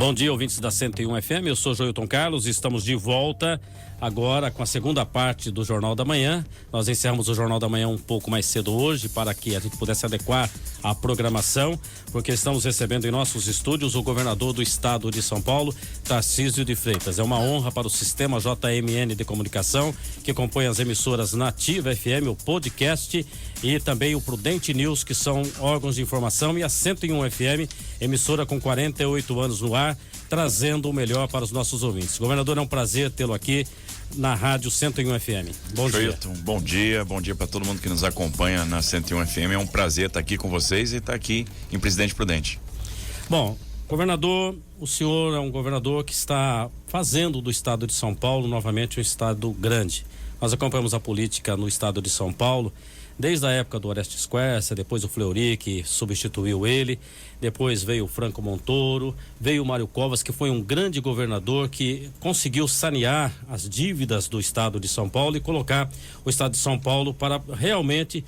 Bom dia, ouvintes da 101 FM, eu sou Joilton Carlos e estamos de volta agora com a segunda parte do Jornal da Manhã. Nós encerramos o Jornal da Manhã um pouco mais cedo hoje para que a gente pudesse adequar a programação, porque estamos recebendo em nossos estúdios o governador do estado de São Paulo, Tarcísio de Freitas. É uma honra para o sistema JMN de comunicação, que compõe as emissoras Nativa FM, o podcast e também o Prudente News, que são órgãos de informação, e a 101 FM, emissora com 48 anos no ar, trazendo o melhor para os nossos ouvintes. Governador, é um prazer tê-lo aqui na Rádio 101 FM. Bom dia. Bom dia para todo mundo que nos acompanha na 101 FM. É um prazer estar aqui com vocês e estar aqui em Presidente Prudente. Bom, governador, o senhor é um governador que está fazendo do estado de São Paulo novamente um estado grande. Nós acompanhamos a política no estado de São Paulo desde a época do Orestes Quercia, depois o Fleury, que substituiu ele, depois veio o Franco Montoro, veio o Mário Covas, que foi um grande governador que conseguiu sanear as dívidas do estado de São Paulo e colocar o estado de São Paulo para realmente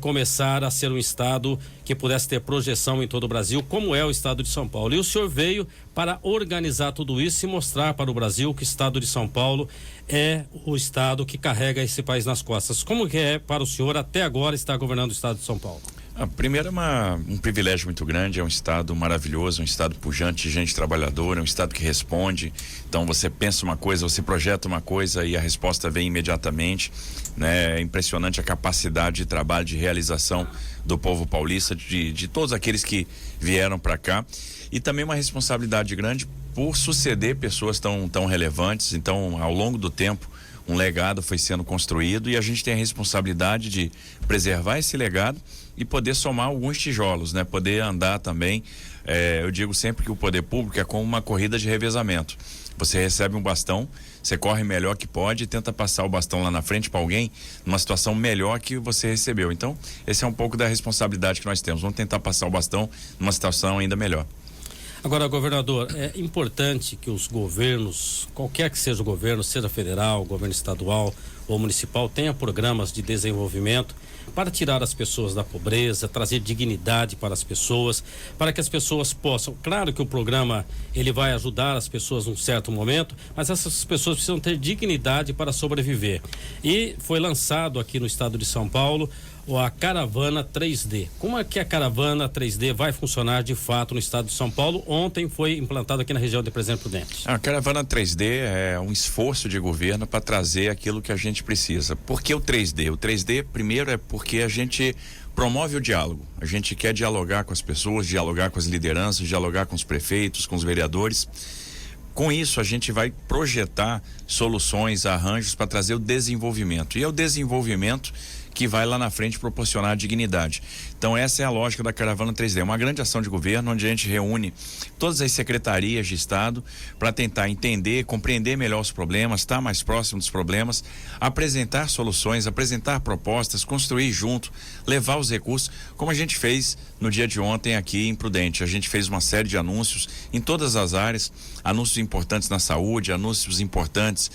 começar a ser um estado que pudesse ter projeção em todo o Brasil, como é o estado de São Paulo. E o senhor veio para organizar tudo isso e mostrar para o Brasil que o estado de São Paulo é o estado que carrega esse país nas costas. Como que é para o senhor até agora estar governando o estado de São Paulo? Primeiro, um privilégio muito grande, é um estado maravilhoso, um estado pujante, gente trabalhadora, um estado que responde. Então você pensa uma coisa, você projeta uma coisa e a resposta vem imediatamente, né? É impressionante a capacidade de trabalho, de realização do povo paulista, de todos aqueles que vieram para cá, e também uma responsabilidade grande por suceder pessoas tão relevantes. Então, ao longo do tempo, um legado foi sendo construído e a gente tem a responsabilidade de preservar esse legado e poder somar alguns tijolos, né? Poder andar também. Eu digo sempre que o poder público é como uma corrida de revezamento. Você recebe um bastão, você corre melhor que pode e tenta passar o bastão lá na frente para alguém numa situação melhor que você recebeu. Então, esse é um pouco da responsabilidade que nós temos. Vamos tentar passar o bastão numa situação ainda melhor. Agora, governador, é importante que os governos, qualquer que seja o governo, seja federal, governo estadual ou municipal, tenha programas de desenvolvimento para tirar as pessoas da pobreza, trazer dignidade para as pessoas, para que as pessoas possam. Claro que o programa ele vai ajudar as pessoas num certo momento, mas essas pessoas precisam ter dignidade para sobreviver. E foi lançado aqui no estado de São Paulo a Caravana 3D. Como é que a Caravana 3D vai funcionar de fato no estado de São Paulo? Ontem foi implantado aqui na região de Presidente Prudente. A Caravana 3D é um esforço de governo para trazer aquilo que a gente precisa. Por que o 3D? O 3D, primeiro, é porque a gente promove o diálogo. A gente quer dialogar com as pessoas, dialogar com as lideranças, dialogar com os prefeitos, com os vereadores. Com isso, a gente vai projetar soluções, arranjos para trazer o desenvolvimento. E é o desenvolvimento que vai lá na frente proporcionar dignidade. Então essa é a lógica da Caravana 3D, uma grande ação de governo onde a gente reúne todas as secretarias de Estado para tentar entender, compreender melhor os problemas, estar mais próximo dos problemas, apresentar soluções, apresentar propostas, construir junto, levar os recursos, como a gente fez no dia de ontem aqui em Prudente. A gente fez uma série de anúncios em todas as áreas, anúncios importantes na saúde, anúncios importantes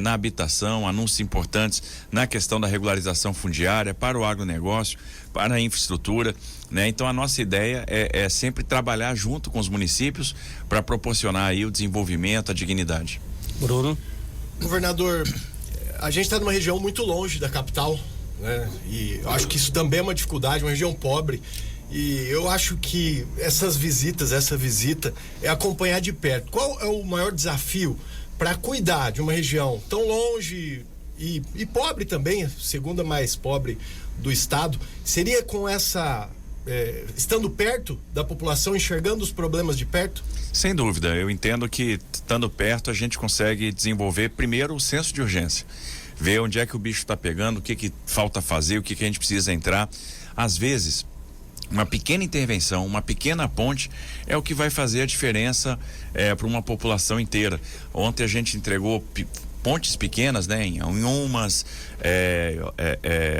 na habitação, anúncios importantes na questão da regularização fundiária, para o agronegócio, para a infraestrutura, né? Então a nossa ideia é sempre trabalhar junto com os municípios para proporcionar aí o desenvolvimento, a dignidade. Bruno? Governador, a gente está numa região muito longe da capital, né? E eu acho que isso também é uma dificuldade, uma região pobre. E eu acho que essa visita é acompanhar de perto. Qual é o maior desafio para cuidar de uma região tão longe e pobre também, segunda mais pobre do estado? Seria com essa estando perto da população, enxergando os problemas de perto? Sem dúvida, eu entendo que estando perto a gente consegue desenvolver primeiro o senso de urgência, ver onde é que o bicho está pegando, o que falta fazer, o que a gente precisa entrar. Às vezes uma pequena intervenção, uma pequena ponte é o que vai fazer a diferença para uma população inteira. Ontem a gente entregou pontes pequenas, né? Em Umas,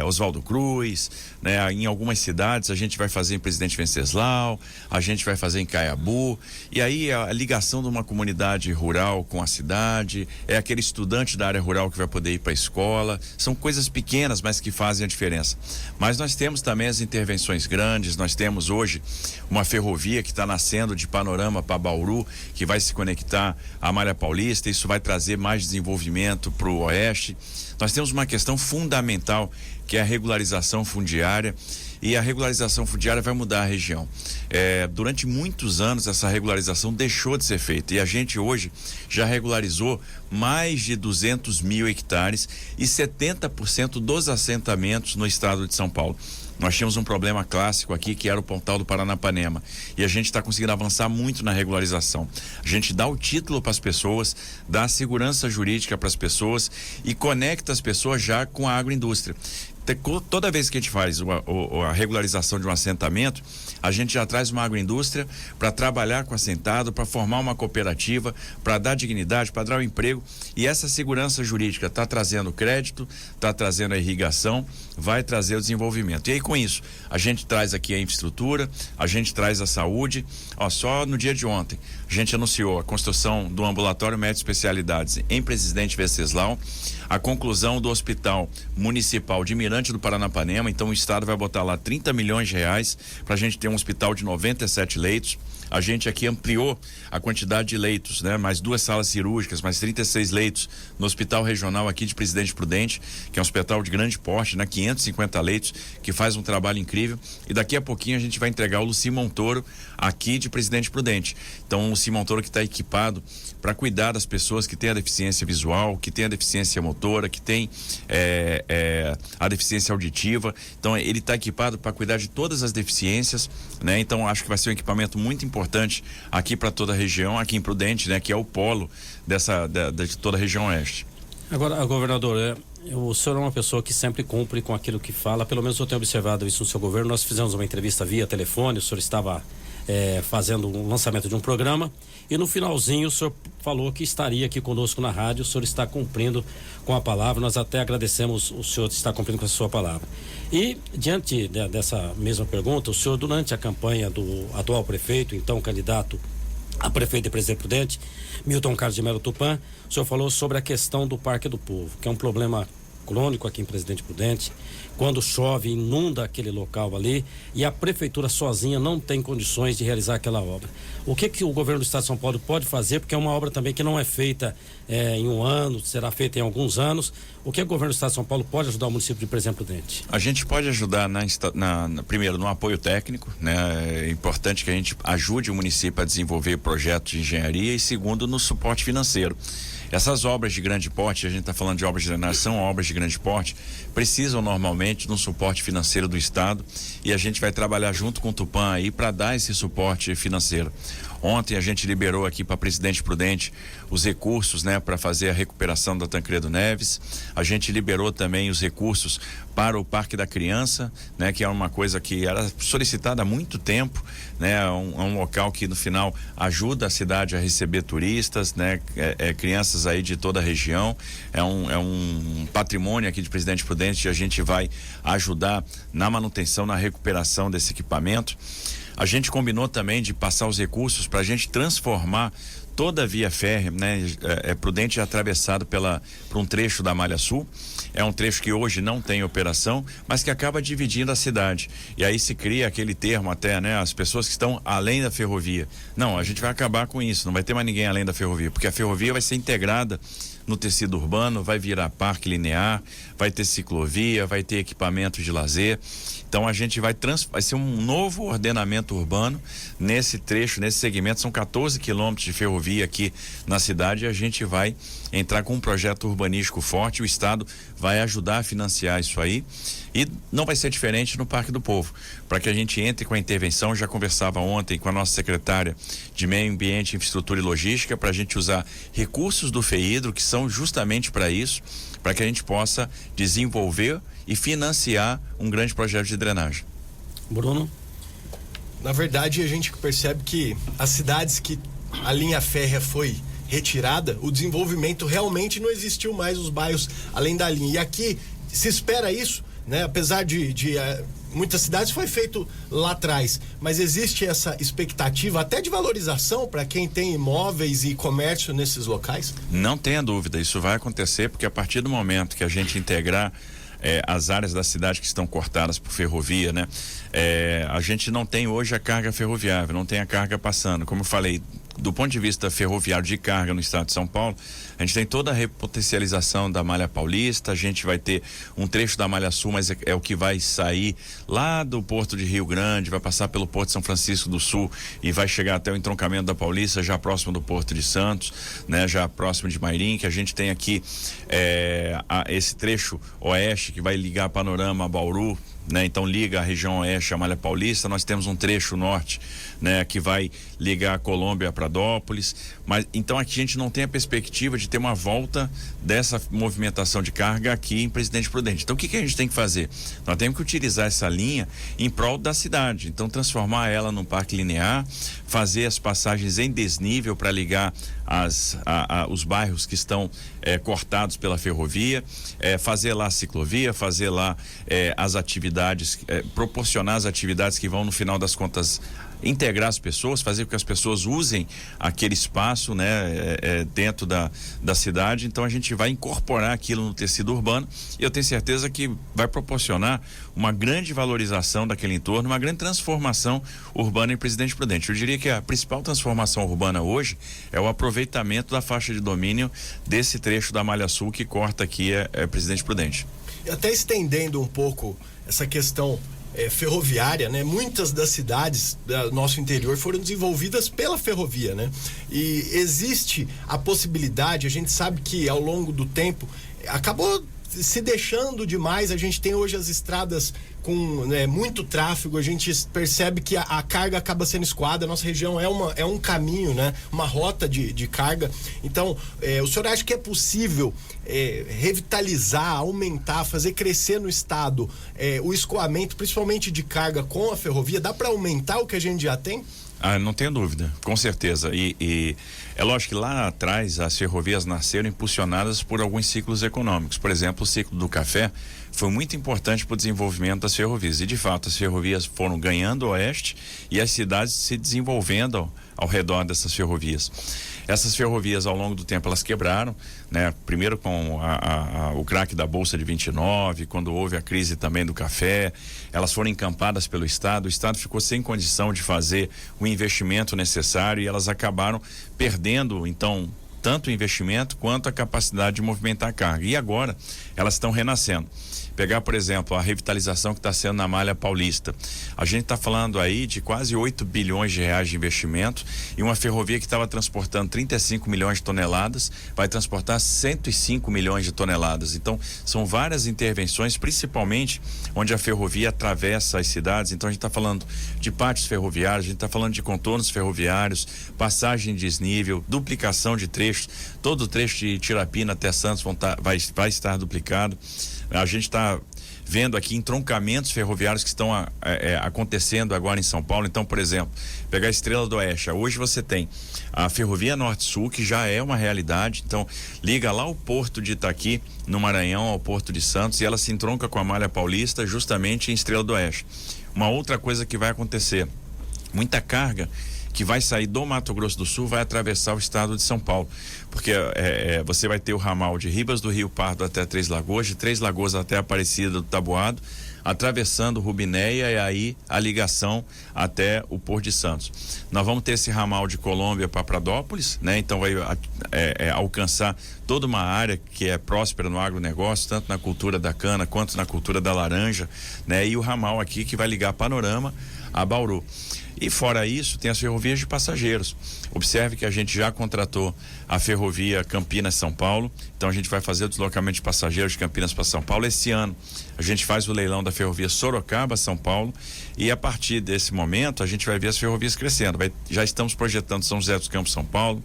Oswaldo Cruz, né? Em algumas cidades a gente vai fazer em Presidente Venceslau, a gente vai fazer em Caiabu, e aí a ligação de uma comunidade rural com a cidade, é aquele estudante da área rural que vai poder ir para a escola, são coisas pequenas, mas que fazem a diferença. Mas nós temos também as intervenções grandes, nós temos hoje uma ferrovia que está nascendo de Panorama para Bauru, que vai se conectar à Malha Paulista, isso vai trazer mais desenvolvimento para o oeste. Nós temos uma questão fundamental, que é a regularização fundiária, e a regularização fundiária vai mudar a região. Durante muitos anos essa regularização deixou de ser feita, e a gente hoje já regularizou mais de 200 mil hectares e 70% dos assentamentos no estado de São Paulo. Nós tínhamos um problema clássico aqui, que era o Pontal do Paranapanema, e a gente está conseguindo avançar muito na regularização. A gente dá o título para as pessoas, dá a segurança jurídica para as pessoas e conecta as pessoas já com a agroindústria. Toda vez que a gente faz a regularização de um assentamento, a gente já traz uma agroindústria para trabalhar com o assentado, para formar uma cooperativa, para dar dignidade, para dar o emprego, e essa segurança jurídica está trazendo crédito, está trazendo a irrigação, vai trazer o desenvolvimento. E aí, com isso, a gente traz aqui a infraestrutura, a gente traz a saúde. Só no dia de ontem a gente anunciou a construção do ambulatório médico especialidades em Presidente Venceslau, a conclusão do Hospital Municipal de Mirante do Paranapanema. Então o estado vai botar lá 30 milhões de reais para a gente ter um hospital de 97 leitos. A gente aqui ampliou a quantidade de leitos, né? Mais 2 salas cirúrgicas, mais 36 leitos no Hospital Regional aqui de Presidente Prudente, que é um hospital de grande porte, né? 550 leitos, que faz um trabalho incrível. E daqui a pouquinho a gente vai entregar o Luci Montoro aqui de Presidente Prudente. Então o Luci Montoro que está equipado para cuidar das pessoas que têm a deficiência visual, que têm a deficiência motora, que têm a deficiência auditiva. Então ele está equipado para cuidar de todas as deficiências, né? Então acho que vai ser um equipamento muito importante aqui para toda a região, aqui em Prudente, né? Que é o polo de toda a região oeste. Agora, governador, o senhor é uma pessoa que sempre cumpre com aquilo que fala, pelo menos eu tenho observado isso no seu governo. Nós fizemos uma entrevista via telefone, o senhor estava fazendo um lançamento de um programa, e no finalzinho o senhor falou que estaria aqui conosco na rádio. O senhor está cumprindo com a palavra, nós até agradecemos o senhor estar cumprindo com a sua palavra. E diante dessa mesma pergunta, o senhor, durante a campanha do atual prefeito, então candidato a prefeito de Presidente Prudente, Milton Carlos de Melo Tupã, o senhor falou sobre a questão do Parque do Povo, que é um problema crônico aqui em Presidente Prudente. Quando chove, inunda aquele local ali, e a prefeitura sozinha não tem condições de realizar aquela obra. O que o governo do estado de São Paulo pode fazer, porque é uma obra também que não é feita em um ano, será feita em alguns anos. O que o governo do estado de São Paulo pode ajudar o município de Presidente Prudente? A gente pode ajudar primeiro no apoio técnico, né? É importante que a gente ajude o município a desenvolver projetos de engenharia, e segundo, no suporte financeiro. Essas obras de grande porte, a gente está falando de obras de drenagem, são obras de grande porte, precisam normalmente de um suporte financeiro do estado, e a gente vai trabalhar junto com o Tupã aí para dar esse suporte financeiro. Ontem a gente liberou aqui para Presidente Prudente os recursos, né, para fazer a recuperação da Tancredo Neves. A gente liberou também os recursos para o Parque da Criança, né, que é uma coisa que era solicitada há muito tempo, né, é um local que no final ajuda a cidade a receber turistas, né, crianças aí de toda a região. É um patrimônio aqui de Presidente Prudente, e a gente vai ajudar na manutenção, na recuperação desse equipamento. A gente combinou também de passar os recursos para a gente transformar toda a via férrea, né? Prudente é atravessado por um trecho da Malha Sul. É um trecho que hoje não tem operação, mas que acaba dividindo a cidade. E aí se cria aquele termo até, né? As pessoas que estão além da ferrovia. Não, a gente vai acabar com isso, não vai ter mais ninguém além da ferrovia, porque a ferrovia vai ser integrada no tecido urbano, vai virar parque linear, vai ter ciclovia, vai ter equipamentos de lazer. Então a gente vai ser um novo ordenamento urbano nesse trecho, nesse segmento. São 14 quilômetros de ferrovia aqui na cidade, e a gente vai entrar com um projeto urbanístico forte. O estado vai ajudar a financiar isso aí, e não vai ser diferente no Parque do Povo, para que a gente entre com a intervenção. Já conversava ontem com a nossa secretária de Meio Ambiente, Infraestrutura e Logística, para a gente usar recursos do FEHIDRO, que são justamente para isso, para que a gente possa desenvolver e financiar um grande projeto de drenagem. Bruno? Na verdade, a gente percebe que as cidades que a linha férrea foi retirada, o desenvolvimento realmente não existiu mais os bairros além da linha. E aqui se espera isso, né? Apesar de muitas cidades foi feito lá atrás, mas existe essa expectativa até de valorização para quem tem imóveis e comércio nesses locais? Não tenha dúvida, isso vai acontecer, porque a partir do momento que a gente integrar as áreas da cidade que estão cortadas por ferrovia, né? A gente não tem hoje a carga ferroviária, não tem a carga passando. Como eu falei, do ponto de vista ferroviário de carga no estado de São Paulo, a gente tem toda a repotencialização da Malha Paulista, a gente vai ter um trecho da Malha Sul, mas é o que vai sair lá do Porto de Rio Grande, vai passar pelo Porto de São Francisco do Sul e vai chegar até o entroncamento da Paulista, já próximo do Porto de Santos, né? Já próximo de Mairim, que a gente tem aqui esse trecho oeste que vai ligar Panorama a Bauru, né? Então liga a região oeste à Malha Paulista. Nós temos um trecho norte, né, que vai ligar a Colômbia a Pradópolis, mas então aqui a gente não tem a perspectiva de ter uma volta dessa movimentação de carga aqui em Presidente Prudente. Então o que a gente tem que fazer? Nós temos que utilizar essa linha em prol da cidade, então transformar ela num parque linear, fazer as passagens em desnível para ligar os bairros que estão cortados pela ferrovia, fazer lá a ciclovia, fazer lá as atividades, proporcionar as atividades que vão, no final das contas, integrar as pessoas, fazer com que as pessoas usem aquele espaço, né, dentro da cidade. Então a gente vai incorporar aquilo no tecido urbano e eu tenho certeza que vai proporcionar uma grande valorização daquele entorno, uma grande transformação urbana em Presidente Prudente. Eu diria que a principal transformação urbana hoje é o aproveitamento da faixa de domínio desse trecho da Malha Sul que corta aqui Presidente Prudente. E até estendendo um pouco essa questão ferroviária, né? Muitas das cidades do nosso interior foram desenvolvidas pela ferrovia, né? E existe a possibilidade, a gente sabe que ao longo do tempo acabou se deixando demais. A gente tem hoje as estradas com muito tráfego, a gente percebe que a carga acaba sendo escoada. A nossa região é um caminho, né? Uma rota de carga. Então, o senhor acha que é possível revitalizar, aumentar, fazer crescer no estado o escoamento, principalmente de carga com a ferrovia? Dá para aumentar o que a gente já tem? Não tenho dúvida, com certeza. E é lógico que lá atrás as ferrovias nasceram impulsionadas por alguns ciclos econômicos. Por exemplo, o ciclo do café foi muito importante para o desenvolvimento das ferrovias. E de fato as ferrovias foram ganhando o oeste e as cidades se desenvolvendo ao redor dessas ferrovias. Essas ferrovias, ao longo do tempo, elas quebraram, né? Primeiro com o craque da Bolsa de 29, quando houve a crise também do café, elas foram encampadas pelo Estado, o Estado ficou sem condição de fazer o investimento necessário e elas acabaram perdendo, então, tanto o investimento quanto a capacidade de movimentar a carga. E agora, elas estão renascendo. Pegar, por exemplo, a revitalização que está sendo na Malha Paulista. A gente está falando aí de quase 8 bilhões de reais de investimento e uma ferrovia que estava transportando 35 milhões de toneladas vai transportar 105 milhões de toneladas. Então, são várias intervenções, principalmente onde a ferrovia atravessa as cidades. Então, a gente está falando de pátios ferroviários, a gente está falando de contornos ferroviários, passagem de desnível, duplicação de trechos. Todo o trecho de Tirapina até Santos vai estar duplicado. A gente está vendo aqui entroncamentos ferroviários que estão acontecendo agora em São Paulo. Então, por exemplo, pegar a Estrela do Oeste. Hoje você tem a Ferrovia Norte-Sul, que já é uma realidade. Então, liga lá o Porto de Itaqui, no Maranhão, ao Porto de Santos, e ela se entronca com a Malha Paulista justamente em Estrela do Oeste. Uma outra coisa que vai acontecer, muita carga que vai sair do Mato Grosso do Sul vai atravessar o estado de São Paulo, porque você vai ter o ramal de Ribas do Rio Pardo até Três Lagoas, de Três Lagoas até Aparecida do Taboado, atravessando Rubinéia e aí a ligação até o Porto de Santos. Nós vamos ter esse ramal de Colômbia para Pradópolis, né? Então vai alcançar toda uma área que é próspera no agronegócio, tanto na cultura da cana quanto na cultura da laranja, né? E o ramal aqui que vai ligar Panorama a Bauru. E fora isso, tem as ferrovias de passageiros. Observe que a gente já contratou a ferrovia Campinas-São Paulo, então a gente vai fazer o deslocamento de passageiros de Campinas para São Paulo. Esse ano a gente faz o leilão da ferrovia Sorocaba-São Paulo e a partir desse momento a gente vai ver as ferrovias crescendo. Já estamos projetando São José dos Campos, São Paulo,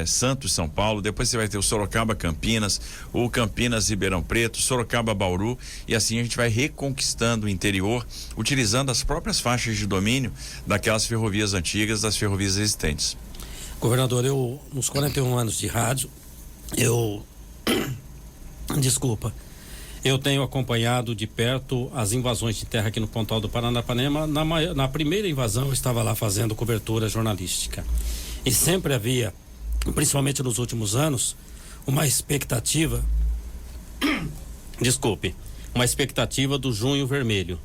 Santos, São Paulo, depois você vai ter o Sorocaba-Campinas, o Campinas-Ribeirão Preto, Sorocaba-Bauru, e assim a gente vai reconquistando o interior, utilizando as próprias faixas de domínio daquelas ferrovias antigas, das ferrovias existentes. Governador, eu, nos 41 anos de rádio, eu tenho acompanhado de perto as invasões de terra aqui no Pontal do Paranapanema. Na primeira invasão eu estava lá fazendo cobertura jornalística. E sempre havia, principalmente nos últimos anos, uma expectativa do Junho Vermelho.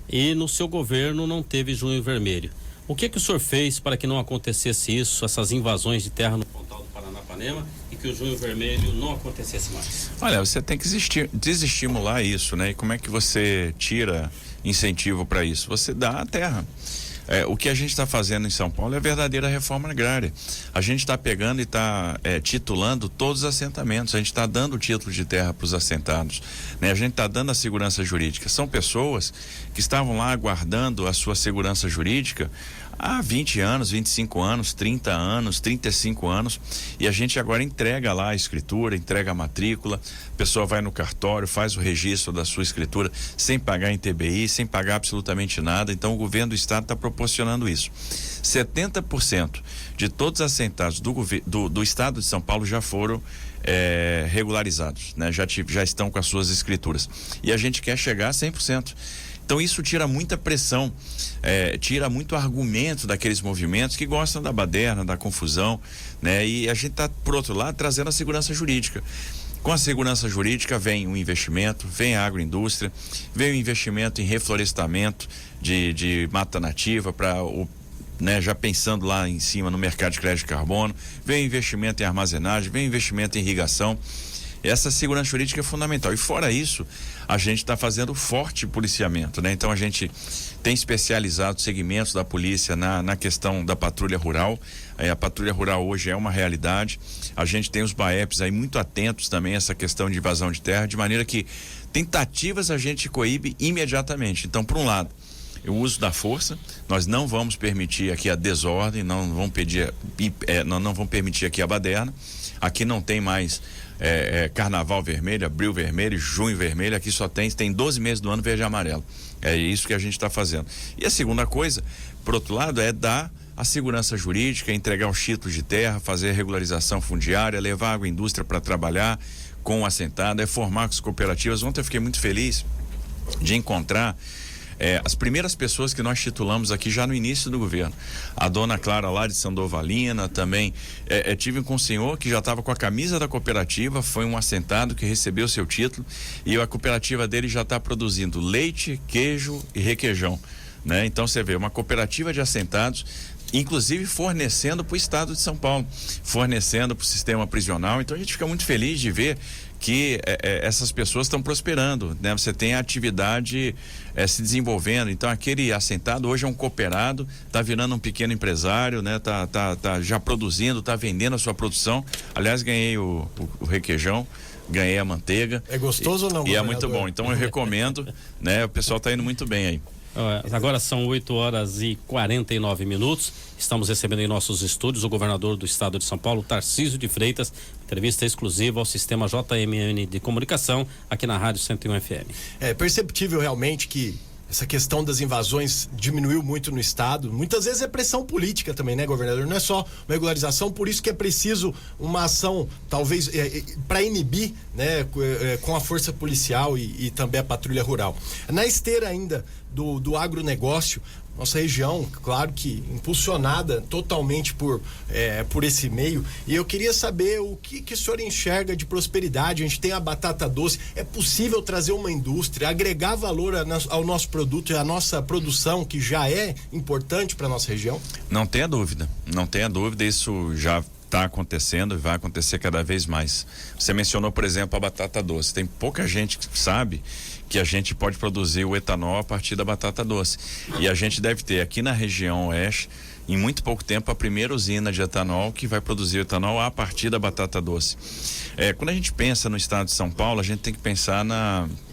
E no seu governo não teve Junho Vermelho. O que o senhor fez para que não acontecesse isso, essas invasões de terra no Pontal do Paranapanema, e que o Junho Vermelho não acontecesse mais? Olha, você tem que desestimular isso, né? E como é que você tira incentivo para isso? Você dá a terra. O que a gente está fazendo em São Paulo é a verdadeira reforma agrária. A gente está pegando e está titulando todos os assentamentos. A gente está dando o título de terra para os assentados, né? A gente está dando a segurança jurídica. São pessoas que estavam lá aguardando a sua segurança jurídica há 20 anos, 25 anos, 30 anos, 35 anos, e a gente agora entrega lá a escritura, entrega a matrícula, a pessoa vai no cartório, faz o registro da sua escritura sem pagar em TBI, sem pagar absolutamente nada. Então o governo do estado está proporcionando isso. 70% de todos os assentados do estado de São Paulo já foram regularizados, né? Já estão com as suas escrituras, e a gente quer chegar a 100%. Então isso tira muita pressão, tira muito argumento daqueles movimentos que gostam da baderna, da confusão, né? E a gente está, por outro lado, trazendo a segurança jurídica. Com a segurança jurídica vem o investimento, vem a agroindústria, vem o investimento em reflorestamento de mata nativa para já pensando lá em cima no mercado de crédito de carbono, vem investimento em armazenagem, vem investimento em irrigação. Essa segurança jurídica é fundamental. E fora isso, a gente está fazendo forte policiamento, né? Então a gente tem especializado segmentos da polícia na questão da patrulha rural. A patrulha rural hoje é uma realidade. A gente tem os BAEPs aí muito atentos também a essa questão de invasão de terra, de maneira que tentativas a gente coíbe imediatamente. Então, por um lado, o uso da força, nós não vamos permitir aqui a desordem, não vamos permitir aqui a baderna. Aqui não tem mais Carnaval Vermelho, Abril Vermelho, Junho Vermelho. Aqui só tem 12 meses do ano verde e amarelo. É isso que a gente está fazendo. E a segunda coisa, por outro lado, é dar a segurança jurídica, entregar os títulos de terra, fazer a regularização fundiária, levar a agroindústria para trabalhar com o assentado, formar as cooperativas. Ontem eu fiquei muito feliz de encontrar as primeiras pessoas que nós titulamos aqui já no início do governo. A dona Clara lá de Sandovalina também. Tive com um senhor que já estava com a camisa da cooperativa, foi um assentado que recebeu seu título, e a cooperativa dele já está produzindo leite, queijo e requeijão, né? Então você vê, uma cooperativa de assentados, inclusive fornecendo para o estado de São Paulo, fornecendo para o sistema prisional. Então a gente fica muito feliz de ver que essas pessoas estão prosperando, né? Você tem a atividade se desenvolvendo. Então aquele assentado hoje é um cooperado, está virando um pequeno empresário, né? Tá já produzindo, está vendendo a sua produção. Aliás, ganhei o requeijão, ganhei a manteiga. É gostoso ou não? E é muito bom. Então eu recomendo, né? O pessoal está indo muito bem aí. Agora são 8h49. Estamos recebendo em nossos estúdios o governador do estado de São Paulo, Tarcísio de Freitas. Entrevista exclusiva ao sistema JMN de comunicação aqui na Rádio 101 FM. É perceptível realmente que essa questão das invasões diminuiu muito no estado. Muitas vezes é pressão política também, né, governador? Não é só uma regularização, por isso que é preciso uma ação, talvez, para inibir, né, com a força policial e também a patrulha rural. Na esteira ainda do agronegócio, nossa região, claro que impulsionada totalmente por esse meio, e eu queria saber o que o senhor enxerga de prosperidade. A gente tem a batata doce, é possível trazer uma indústria, agregar valor ao nosso produto e à nossa produção, que já é importante para nossa região? Não tenha dúvida, isso já está acontecendo e vai acontecer cada vez mais. Você mencionou, por exemplo, a batata doce. Tem pouca gente que sabe que a gente pode produzir o etanol a partir da batata doce. E a gente deve ter aqui na região oeste, em muito pouco tempo, a primeira usina de etanol que vai produzir o etanol a partir da batata doce. Quando a gente pensa no estado de São Paulo, a gente tem que pensar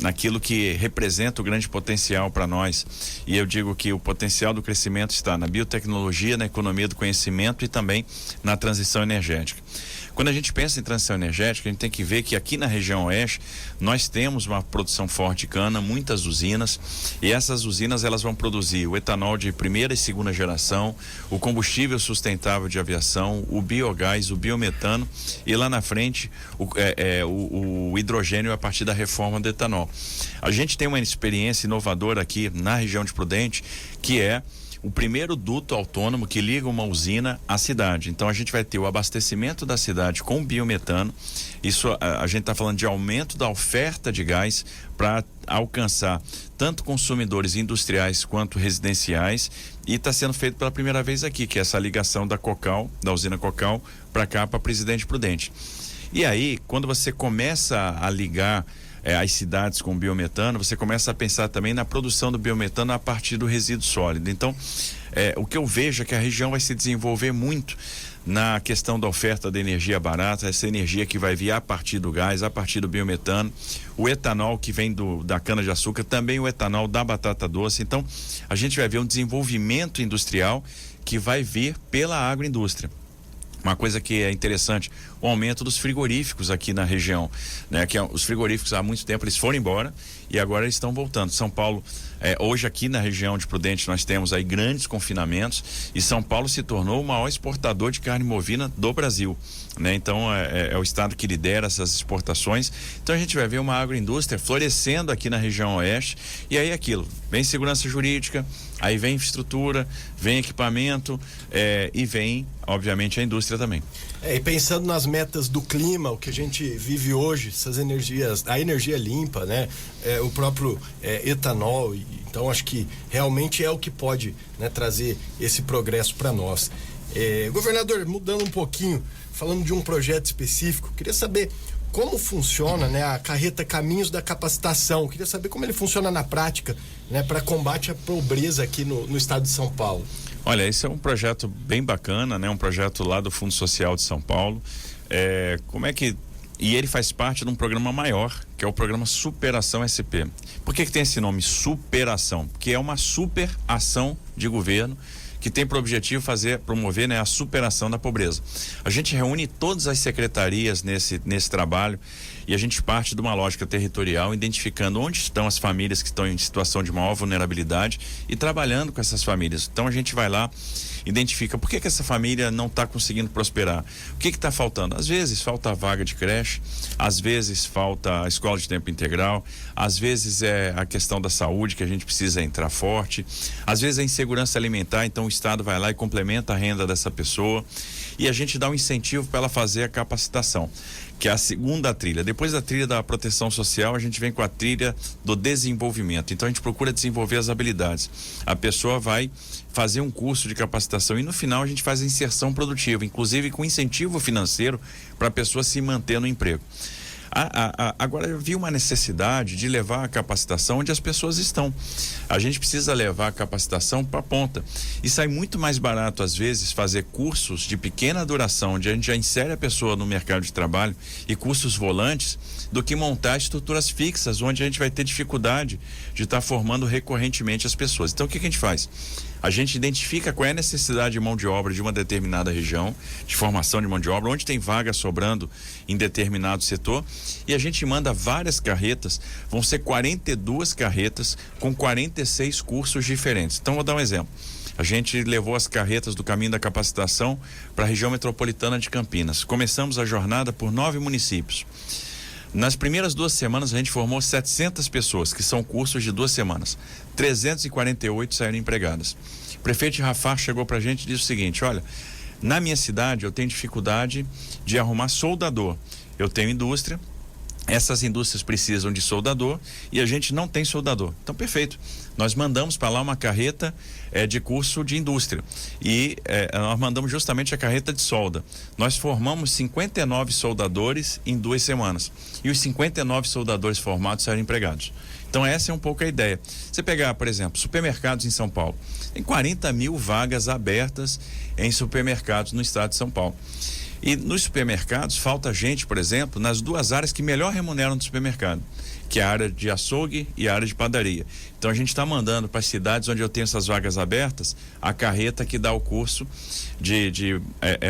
naquilo que representa o grande potencial para nós. E eu digo que o potencial do crescimento está na biotecnologia, na economia do conhecimento e também na transição energética. Quando a gente pensa em transição energética, a gente tem que ver que aqui na região oeste nós temos uma produção forte de cana, muitas usinas, e essas usinas elas vão produzir o etanol de primeira e segunda geração, o combustível sustentável de aviação, o biogás, o biometano e lá na frente o hidrogênio a partir da reforma do etanol. A gente tem uma experiência inovadora aqui na região de Prudente, que é o primeiro duto autônomo que liga uma usina à cidade. Então a gente vai ter o abastecimento da cidade com biometano. Isso a gente está falando de aumento da oferta de gás para alcançar tanto consumidores industriais quanto residenciais, e está sendo feito pela primeira vez aqui, que é essa ligação da Cocal, da usina Cocal, para cá, para Presidente Prudente. E aí, quando você começa a ligar as cidades com biometano, você começa a pensar também na produção do biometano a partir do resíduo sólido. Então, o que eu vejo é que a região vai se desenvolver muito na questão da oferta de energia barata, essa energia que vai vir a partir do gás, a partir do biometano, o etanol que vem da cana-de-açúcar, também o etanol da batata doce. Então, a gente vai ver um desenvolvimento industrial que vai vir pela agroindústria. Uma coisa que é interessante, o aumento dos frigoríficos aqui na região, né? Que os frigoríficos há muito tempo eles foram embora e agora eles estão voltando. São Paulo, hoje aqui na região de Prudente nós temos aí grandes confinamentos e São Paulo se tornou o maior exportador de carne bovina do Brasil, né? Então é o estado que lidera essas exportações. Então a gente vai ver uma agroindústria florescendo aqui na região oeste, e aí aquilo, vem segurança jurídica, aí vem infraestrutura, vem equipamento, e vem obviamente a indústria também. E pensando nas metas do clima, o que a gente vive hoje, essas energias, a energia limpa, né? O próprio etanol, então acho que realmente é o que pode, né, trazer esse progresso para nós. Governador, mudando um pouquinho, falando de um projeto específico, queria saber como funciona, né, a carreta Caminhos da Capacitação. Queria saber como ele funciona na prática, né, para combate à pobreza aqui no estado de São Paulo. Olha, esse é um projeto bem bacana, né? Um projeto lá do Fundo Social de São Paulo. E ele faz parte de um programa maior, que é o programa Superação SP. Por que tem esse nome, Superação? Porque é uma super ação de governo que tem por objetivo promover, né, a superação da pobreza. A gente reúne todas as secretarias nesse trabalho e a gente parte de uma lógica territorial, identificando onde estão as famílias que estão em situação de maior vulnerabilidade e trabalhando com essas famílias. Então a gente vai lá, identifica por que essa família não está conseguindo prosperar, o que está faltando. Às vezes falta a vaga de creche, às vezes falta a escola de tempo integral, às vezes é a questão da saúde que a gente precisa entrar forte, às vezes é insegurança alimentar, então o Estado vai lá e complementa a renda dessa pessoa e a gente dá um incentivo para ela fazer a capacitação, que é a segunda trilha. Depois da trilha da proteção social, a gente vem com a trilha do desenvolvimento. Então a gente procura desenvolver as habilidades. A pessoa vai fazer um curso de capacitação e no final a gente faz a inserção produtiva, inclusive com incentivo financeiro para a pessoa se manter no emprego. Agora eu vi uma necessidade de levar a capacitação onde as pessoas estão. A gente precisa levar a capacitação para a ponta e sai muito mais barato às vezes fazer cursos de pequena duração, onde a gente já insere a pessoa no mercado de trabalho, e cursos volantes, do que montar estruturas fixas onde a gente vai ter dificuldade de estar formando recorrentemente as pessoas. Então o que a gente faz? A gente identifica qual é a necessidade de mão de obra de uma determinada região, de formação de mão de obra, onde tem vaga sobrando em determinado setor, e a gente manda várias carretas, vão ser 42 carretas com 46 cursos diferentes. Então vou dar um exemplo. A gente levou as carretas do Caminho da Capacitação para a região metropolitana de Campinas. Começamos a jornada por 9 municípios. Nas primeiras 2 semanas a gente formou 700 pessoas, que são cursos de 2 semanas. 348 saíram empregadas. O prefeito de Rafar chegou pra gente e disse o seguinte: olha, na minha cidade eu tenho dificuldade de arrumar soldador. Eu tenho indústria, essas indústrias precisam de soldador e a gente não tem soldador. Então, perfeito. Nós mandamos para lá uma carreta de curso de indústria e nós mandamos justamente a carreta de solda. Nós formamos 59 soldadores em 2 semanas e os 59 soldadores formados saíram empregados. Então essa é um pouco a ideia. Você pegar, por exemplo, supermercados em São Paulo, tem 40 mil vagas abertas em supermercados no estado de São Paulo. E nos supermercados falta gente, por exemplo, nas 2 áreas que melhor remuneram do supermercado, que é a área de açougue e a área de padaria. Então a gente está mandando para as cidades onde eu tenho essas vagas abertas a carreta que dá o curso de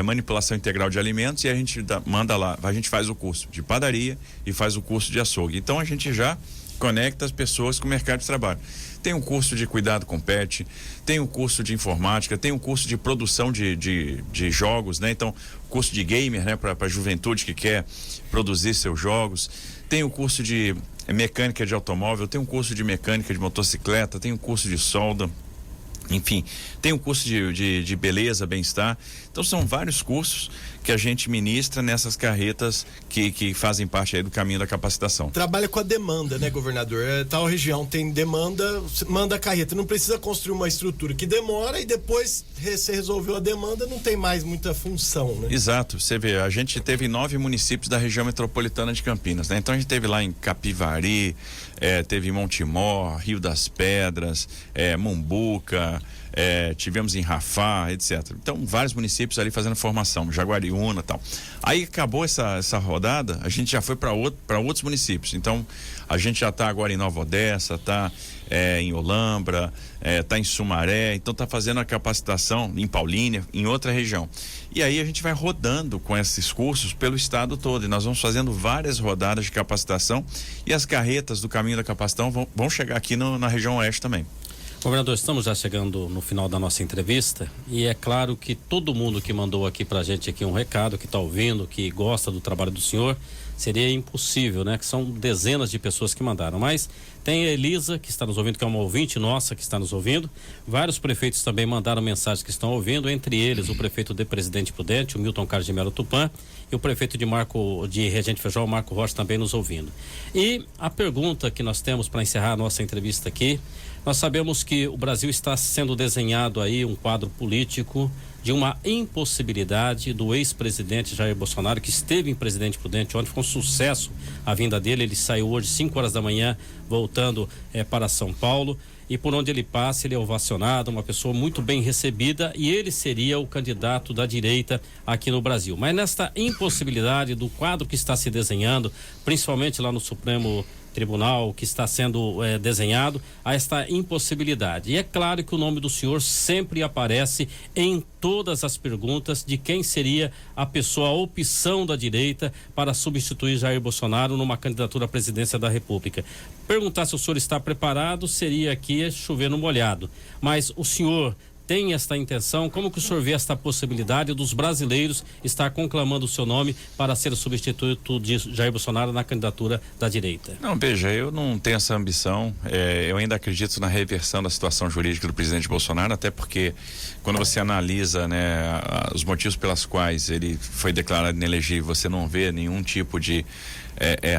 manipulação integral de alimentos, e a gente manda lá, a gente faz o curso de padaria e faz o curso de açougue. Então a gente já conecta as pessoas com o mercado de trabalho. Tem um curso de cuidado com pet, tem um curso de informática, tem um curso de produção de jogos, né? Então, curso de gamer, né? Para a juventude que quer produzir seus jogos. Tem o curso de mecânica de automóvel, tem um curso de mecânica de motocicleta, tem um curso de solda. Enfim, tem um curso de beleza, bem-estar. Então são vários cursos que a gente ministra nessas carretas que fazem parte aí do caminho da capacitação. Trabalha com a demanda, né, governador? Tal região tem demanda, manda a carreta. Não precisa construir uma estrutura que demora e depois você resolveu a demanda, não tem mais muita função, né? Exato. Você vê, a gente teve 9 municípios da região metropolitana de Campinas, né? Então a gente teve lá em Capivari, teve em Montemor, Rio das Pedras, Mumbuca, tivemos em Rafah, etc. Então, vários municípios ali fazendo formação, Jaguariúna e tal. Aí acabou essa rodada, a gente já foi para outros municípios. Então, a gente já está agora em Nova Odessa, está em Olambra, está em Sumaré, então está fazendo a capacitação em Paulínia, em outra região. E aí a gente vai rodando com esses cursos pelo estado todo, e nós vamos fazendo várias rodadas de capacitação, e as carretas do caminho da capacitação vão chegar aqui na região oeste também. Governador, estamos já chegando no final da nossa entrevista e é claro que todo mundo que mandou aqui pra gente aqui um recado, que está ouvindo, que gosta do trabalho do senhor, seria impossível, né? Que são dezenas de pessoas que mandaram, mas tem a Elisa, que está nos ouvindo, que é uma ouvinte nossa que está nos ouvindo. Vários prefeitos também mandaram mensagens que estão ouvindo, entre eles o prefeito de Presidente Prudente, o Milton Carlos de Melo Tupã, e o prefeito de Regente Feijó, o Marco Rocha, também nos ouvindo. E a pergunta que nós temos para encerrar a nossa entrevista aqui, nós sabemos que o Brasil está sendo desenhado aí um quadro político de uma impossibilidade do ex-presidente Jair Bolsonaro, que esteve em Presidente Prudente ontem, foi um sucesso a vinda dele. Ele saiu hoje 5 horas da manhã voltando para São Paulo, e por onde ele passa ele é ovacionado, uma pessoa muito bem recebida, e ele seria o candidato da direita aqui no Brasil. Mas nesta impossibilidade do quadro que está se desenhando, principalmente lá no Supremo Tribunal, que está sendo desenhado, a esta impossibilidade. E é claro que o nome do senhor sempre aparece em todas as perguntas de quem seria a pessoa, a opção da direita para substituir Jair Bolsonaro numa candidatura à presidência da República. Perguntar se o senhor está preparado seria aqui chover no molhado, mas o senhor tem esta intenção? Como que o senhor vê esta possibilidade dos brasileiros estar conclamando o seu nome para ser o substituto de Jair Bolsonaro na candidatura da direita? Não, veja, eu não tenho essa ambição. Eu ainda acredito na reversão da situação jurídica do presidente Bolsonaro, até porque quando você analisa, né, os motivos pelas quais ele foi declarado inelegível, você não vê nenhum tipo de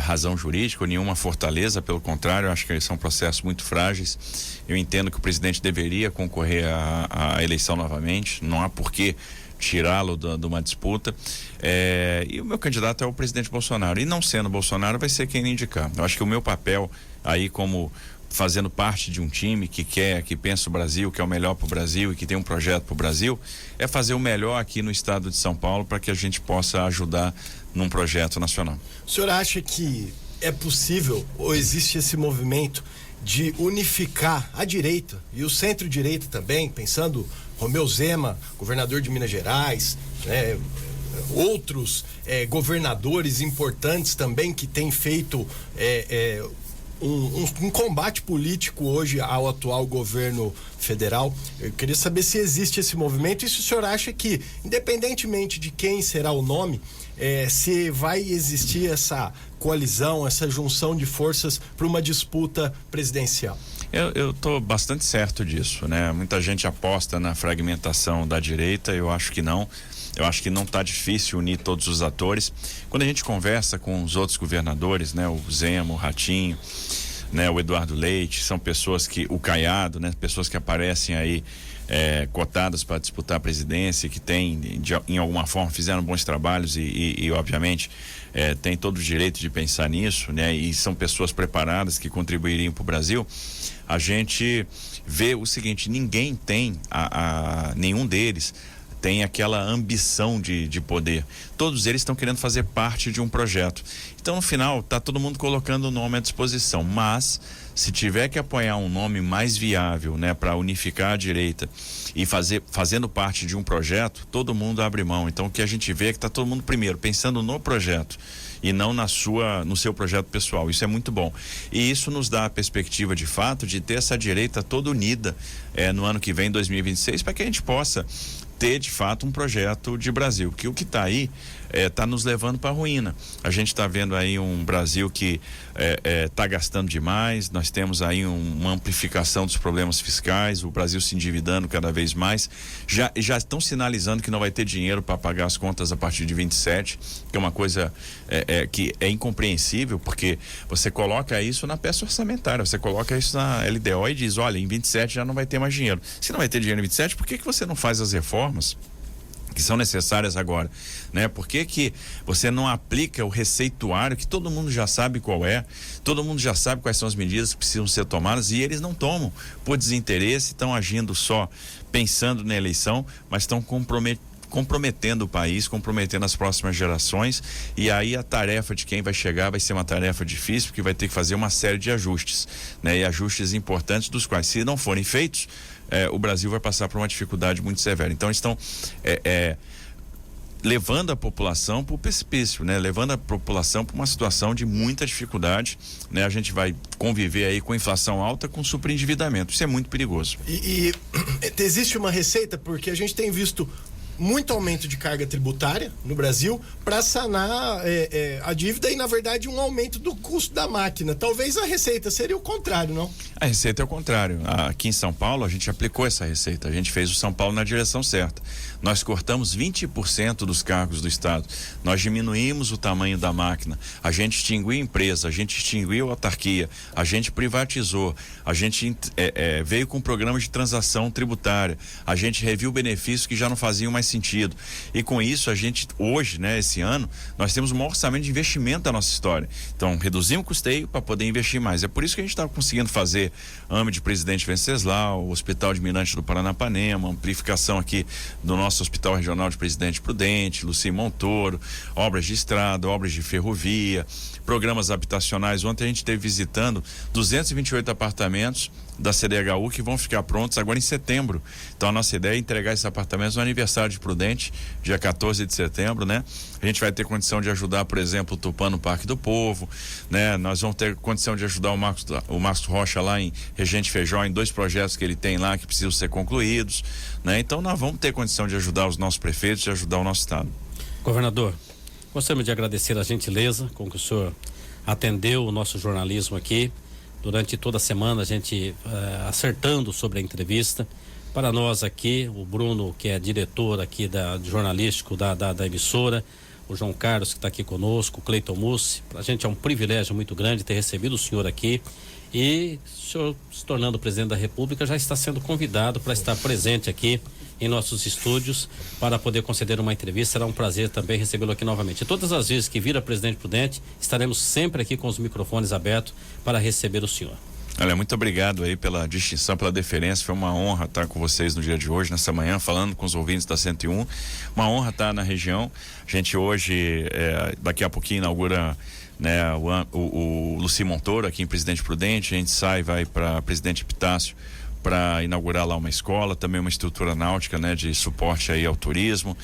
razão jurídica, nenhuma fortaleza, pelo contrário, eu acho que eles são processos muito frágeis. Eu entendo que o presidente deveria concorrer à eleição novamente, não há por que tirá-lo de uma disputa, e o meu candidato é o presidente Bolsonaro, e não sendo Bolsonaro vai ser quem indicar. Eu acho que o meu papel aí, como fazendo parte de um time que pensa o Brasil, que é o melhor para o Brasil e que tem um projeto para o Brasil, é fazer o melhor aqui no estado de São Paulo para que a gente possa ajudar num projeto nacional. O senhor acha que é possível, ou existe esse movimento de unificar a direita e o centro-direita também, pensando Romeu Zema, governador de Minas Gerais, né, outros governadores importantes também que têm feito um combate político hoje ao atual governo federal. Eu queria saber se existe esse movimento e se o senhor acha que, independentemente de quem será o nome, se vai existir essa coalizão, essa junção de forças para uma disputa presidencial. Eu estou bastante certo disso, né? Muita gente aposta na fragmentação da direita, eu acho que não. Eu acho que não está difícil unir todos os atores. Quando a gente conversa com os outros governadores, né? O Zema, o Ratinho, né? O Eduardo Leite, são pessoas o Caiado, né? Pessoas que aparecem aí cotadas para disputar a presidência, que em alguma forma fizeram bons trabalhos e obviamente tem todo o direito de pensar nisso, né? E são pessoas preparadas que contribuiriam para o Brasil. A gente vê o seguinte: ninguém tem, nenhum deles tem aquela ambição de poder. Todos eles estão querendo fazer parte de um projeto. Então, no final, está todo mundo colocando o nome à disposição, mas Se tiver que apoiar um nome mais viável, né, para unificar a direita e fazendo parte de um projeto, todo mundo abre mão. Então o que a gente vê é que está todo mundo primeiro pensando no projeto e não no seu projeto pessoal. Isso é muito bom. E isso nos dá a perspectiva, de fato, de ter essa direita toda unida no ano que vem, 2026, para que a gente possa ter, de fato, um projeto de Brasil. Que o que está aí está nos levando para a ruína. A gente está vendo aí um Brasil que está gastando demais, nós temos aí uma amplificação dos problemas fiscais, o Brasil se endividando cada vez mais, já estão sinalizando que não vai ter dinheiro para pagar as contas a partir de 27, que é uma coisa que é incompreensível, porque você coloca isso na peça orçamentária, você coloca isso na LDO e diz, olha, em 27 já não vai ter mais dinheiro. Se não vai ter dinheiro em 27, por que você não faz as reformas que são necessárias agora, né? Por que você não aplica o receituário que todo mundo já sabe qual é, todo mundo já sabe quais são as medidas que precisam ser tomadas e eles não tomam por desinteresse, estão agindo só pensando na eleição, mas estão comprometendo o país, comprometendo as próximas gerações, e aí a tarefa de quem vai chegar vai ser uma tarefa difícil, porque vai ter que fazer uma série de ajustes, né? E ajustes importantes, dos quais, se não forem feitos, o Brasil vai passar por uma dificuldade muito severa. Então estão levando a população para o precipício, né? Levando a população para uma situação de muita dificuldade, né? A gente vai conviver aí com inflação alta, com superendividamento. Isso é muito perigoso. E existe uma receita, porque a gente tem visto muito aumento de carga tributária no Brasil para sanar a dívida e, na verdade, um aumento do custo da máquina. Talvez a receita seria o contrário, não? A receita é o contrário. Aqui em São Paulo, a gente aplicou essa receita. A gente fez o São Paulo na direção certa. Nós cortamos 20% dos cargos do Estado. Nós diminuímos o tamanho da máquina. A gente extinguiu empresa, a gente extinguiu a autarquia, a gente privatizou, a gente veio com um programa de transação tributária, a gente reviu benefícios que já não faziam mais sentido. E com isso, a gente, hoje, né, esse ano, nós temos o maior orçamento de investimento da nossa história. Então, reduzimos o custeio para poder investir mais. É por isso que a gente está conseguindo fazer AME de Presidente Venceslau, o Hospital de Mirante do Paranapanema, amplificação aqui do nosso Hospital Regional de Presidente Prudente, Luci Montoro, obras de estrada, obras de ferrovia, programas habitacionais. Ontem a gente esteve visitando 228 apartamentos da CDHU que vão ficar prontos agora em setembro. Então a nossa ideia é entregar esses apartamentos no aniversário de Prudente, dia 14 de setembro, né? A gente vai ter condição de ajudar, por exemplo, o Tupã no Parque do Povo, né? Nós vamos ter condição de ajudar o Marcos Rocha lá em Regente Feijó, em 2 projetos que ele tem lá que precisam ser concluídos, né? Então nós vamos ter condição de ajudar os nossos prefeitos, de ajudar o nosso estado. Governador, gostaria de agradecer a gentileza com que o senhor atendeu o nosso jornalismo aqui. Durante toda a semana a gente acertando sobre a entrevista. Para nós aqui, o Bruno, que é diretor aqui de jornalístico da emissora, o João Carlos, que está aqui conosco, o Cleiton Mussi, para a gente é um privilégio muito grande ter recebido o senhor aqui. E o senhor, se tornando presidente da República, já está sendo convidado para estar presente aqui em nossos estúdios para poder conceder uma entrevista. Será um prazer também recebê-lo aqui novamente. E todas as vezes que vir a Presidente Prudente, estaremos sempre aqui com os microfones abertos para receber o senhor. Olha, muito obrigado aí pela distinção, pela deferência. Foi uma honra estar com vocês no dia de hoje, nessa manhã, falando com os ouvintes da 101. Uma honra estar na região. A gente hoje, daqui a pouquinho, inaugura, né, o Luci Montoro aqui em Presidente Prudente. A gente vai para Presidente Epitácio para inaugurar lá uma escola, também uma estrutura náutica, né, de suporte aí ao turismo.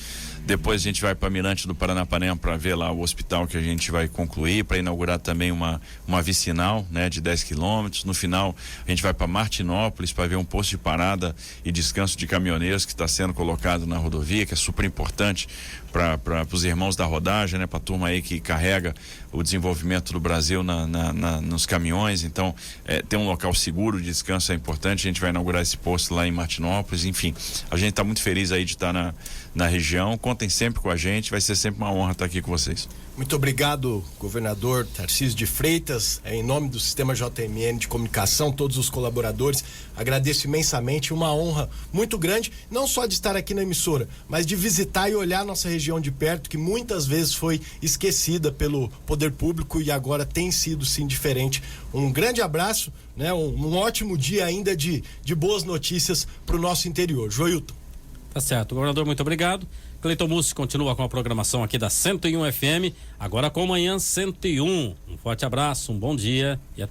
Depois a gente vai para Mirante do Paranapanema para ver lá o hospital que a gente vai concluir, para inaugurar também uma vicinal, né, de 10 quilômetros. No final a gente vai para Martinópolis para ver um posto de parada e descanso de caminhoneiros que está sendo colocado na rodovia, que é super importante para os irmãos da rodagem, né, para a turma aí que carrega o desenvolvimento do Brasil nos caminhões. Então ter um local seguro de descanso é importante. A gente vai inaugurar esse posto lá em Martinópolis. Enfim, a gente está muito feliz aí de estar na região. Contem sempre com a gente, vai ser sempre uma honra estar aqui com vocês. Muito obrigado, governador Tarcísio de Freitas, em nome do Sistema JMN de Comunicação, todos os colaboradores, agradeço imensamente, uma honra muito grande, não só de estar aqui na emissora, mas de visitar e olhar nossa região de perto, que muitas vezes foi esquecida pelo poder público e agora tem sido sim diferente. Um grande abraço, né? Um ótimo dia ainda de boas notícias para o nosso interior. Joilton. Tá certo, governador, muito obrigado. Cleiton Mussi continua com a programação aqui da 101 FM, agora com Manhã 101. Um forte abraço, um bom dia e até